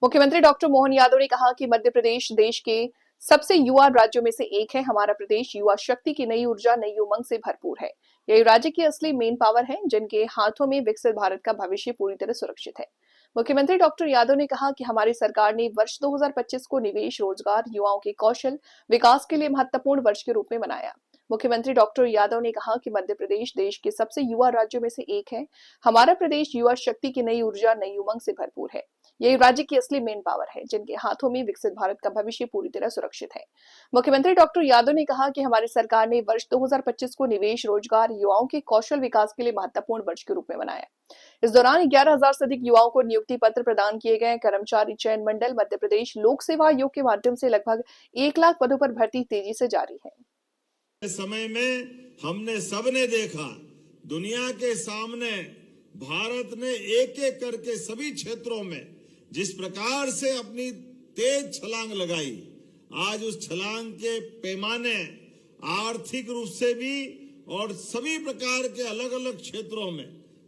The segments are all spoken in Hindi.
मुख्यमंत्री डॉक्टर मोहन यादव ने कहा कि मध्य प्रदेश देश के सबसे युवा राज्यों में से एक है। हमारा प्रदेश युवा शक्ति की नई ऊर्जा, नई उमंग से भरपूर है। यही राज्य की असली मेन पावर है, जिनके हाथों में विकसित भारत का भविष्य पूरी तरह सुरक्षित है। मुख्यमंत्री डॉक्टर यादव ने कहा कि हमारी सरकार ने वर्ष 2025 को निवेश, रोजगार, युवाओं के कौशल विकास के लिए महत्वपूर्ण वर्ष के रूप में मनाया। मुख्यमंत्री डॉक्टर यादव ने कहा कि मध्य प्रदेश देश के सबसे युवा राज्यों में से एक है। हमारा प्रदेश युवा शक्ति की नई ऊर्जा, नई उमंग से भरपूर है। यही राज्य की असली मेन पावर है, जिनके हाथों में विकसित भारत का भविष्य पूरी तरह सुरक्षित है। मुख्यमंत्री डॉक्टर यादव ने कहा कि हमारी सरकार ने वर्ष 2025 को निवेश, रोजगार, युवाओं के कौशल विकास के लिए महत्वपूर्ण वर्ष के रूप में मनाया। इस दौरान 11,000 से अधिक युवाओं को नियुक्ति पत्र प्रदान किए गए। कर्मचारी चयन मंडल मध्य प्रदेश लोक सेवा आयोग के माध्यम से लगभग 1 लाख पदों पर भर्ती तेजी से जारी है। इस समय में हमने सबने देखा, दुनिया के सामने भारत ने एक एक करके सभी क्षेत्रों में जिस प्रकार से अपनी तेज छलांग लगाई, आज उस छलांग के पैमाने आर्थिक रूप से भी और सभी प्रकार के अलग अलग क्षेत्रों में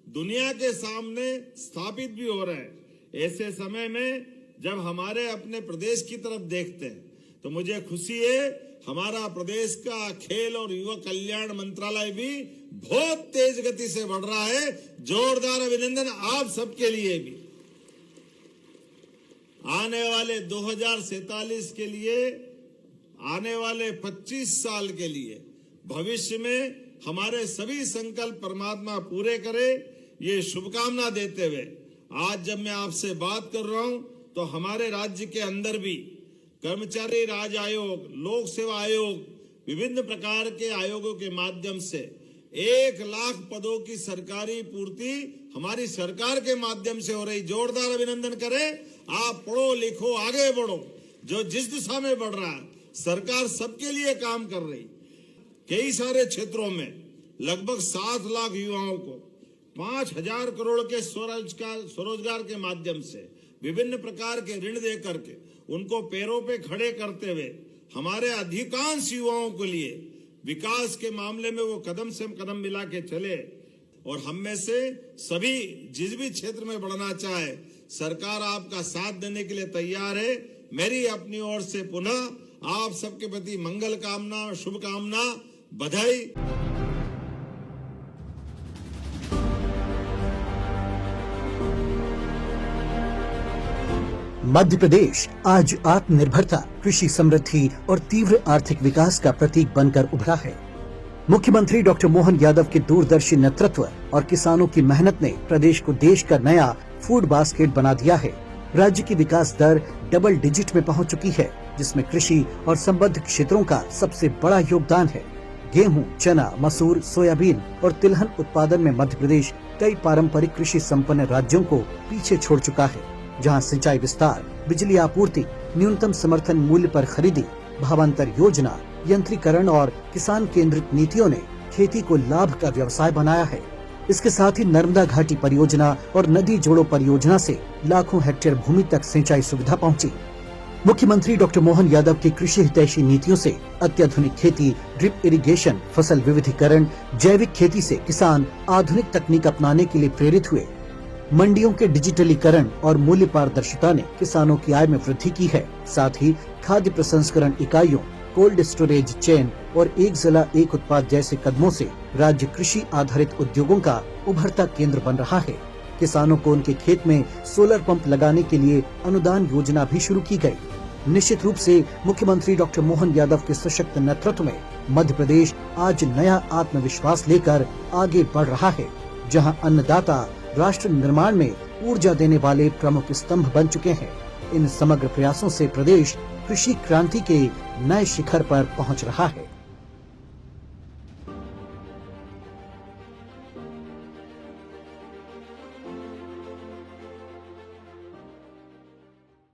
दुनिया के सामने स्थापित भी हो रहे हैं। ऐसे समय में जब हमारे अपने प्रदेश की तरफ देखते हैं तो मुझे खुशी है, हमारा प्रदेश का खेल और युवा कल्याण मंत्रालय भी बहुत तेज गति से बढ़ रहा है। जोरदार अभिनंदन आप सबके लिए भी। आने वाले 2047 के लिए, आने वाले 25 साल के लिए भविष्य में हमारे सभी संकल्प परमात्मा पूरे करे, ये शुभकामना देते हुए आज जब मैं आपसे बात कर रहा हूं तो हमारे राज्य के अंदर भी कर्मचारी राज आयोग, लोक सेवा आयोग, विभिन्न प्रकार के आयोगों के माध्यम से 1 लाख पदों की सरकारी पूर्ति हमारी सरकार के माध्यम से हो रही। जोरदार अभिनंदन करें। आप पढ़ो, लिखो, आगे बढ़ो। जो जिस दिशा में बढ़ रहा है, सरकार सबके लिए काम कर रही। कई सारे क्षेत्रों में लगभग 7 लाख युवाओं को 5,000 करोड़ के स्वरोजगार के माध्यम से विभिन्न प्रकार के ऋण दे करके उनको पैरों पे खड़े करते हुए हमारे अधिकांश युवाओं के लिए विकास के मामले में वो कदम से कदम मिला के चले। और हम में से सभी जिस भी क्षेत्र में बढ़ना चाहे, सरकार आपका साथ देने के लिए तैयार है। मेरी अपनी ओर से पुनः आप सबके प्रति मंगल कामना, शुभकामना, बधाई। मध्य प्रदेश आज आत्मनिर्भरता, कृषि समृद्धि और तीव्र आर्थिक विकास का प्रतीक बनकर उभरा है। मुख्यमंत्री डॉक्टर मोहन यादव के दूरदर्शी नेतृत्व और किसानों की मेहनत ने प्रदेश को देश का नया फूड बास्केट बना दिया है। राज्य की विकास दर डबल डिजिट में पहुंच चुकी है, जिसमें कृषि और संबद्ध क्षेत्रों का सबसे बड़ा योगदान है। गेहूं, चना, मसूर, सोयाबीन और तिलहन उत्पादन में मध्य प्रदेश कई पारंपरिक कृषि संपन्न राज्यों को पीछे छोड़ चुका है, जहां सिंचाई विस्तार, बिजली आपूर्ति, न्यूनतम समर्थन मूल्य पर खरीदी, भावांतर योजना, यंत्रीकरण और किसान केंद्रित नीतियों ने खेती को लाभ का व्यवसाय बनाया है। इसके साथ ही नर्मदा घाटी परियोजना और नदी जोड़ो परियोजना से लाखों हेक्टेयर भूमि तक सिंचाई सुविधा पहुंची। मुख्यमंत्री डॉक्टर मोहन यादव की कृषि हितैषी नीतियों से अत्याधुनिक खेती, ड्रिप इरिगेशन, फसल विविधीकरण, जैविक खेती से किसान आधुनिक तकनीक अपनाने के लिए प्रेरित हुए। मंडियों के डिजिटलीकरण और मूल्य पारदर्शिता ने किसानों की आय में वृद्धि की है। साथ ही खाद्य प्रसंस्करण इकाइयों, कोल्ड स्टोरेज चेन और एक जिला एक उत्पाद जैसे कदमों से राज्य कृषि आधारित उद्योगों का उभरता केंद्र बन रहा है। किसानों को उनके खेत में सोलर पंप लगाने के लिए अनुदान योजना भी शुरू की गई। निश्चित रूप से मुख्यमंत्री डॉक्टर मोहन यादव के सशक्त नेतृत्व में मध्य प्रदेश आज नया आत्मविश्वास लेकर आगे बढ़ रहा है, जहां अन्नदाता राष्ट्र निर्माण में ऊर्जा देने वाले प्रमुख स्तंभ बन चुके हैं। इन समग्र प्रयासों से प्रदेश कृषि क्रांति के नए शिखर पर पहुंच रहा है।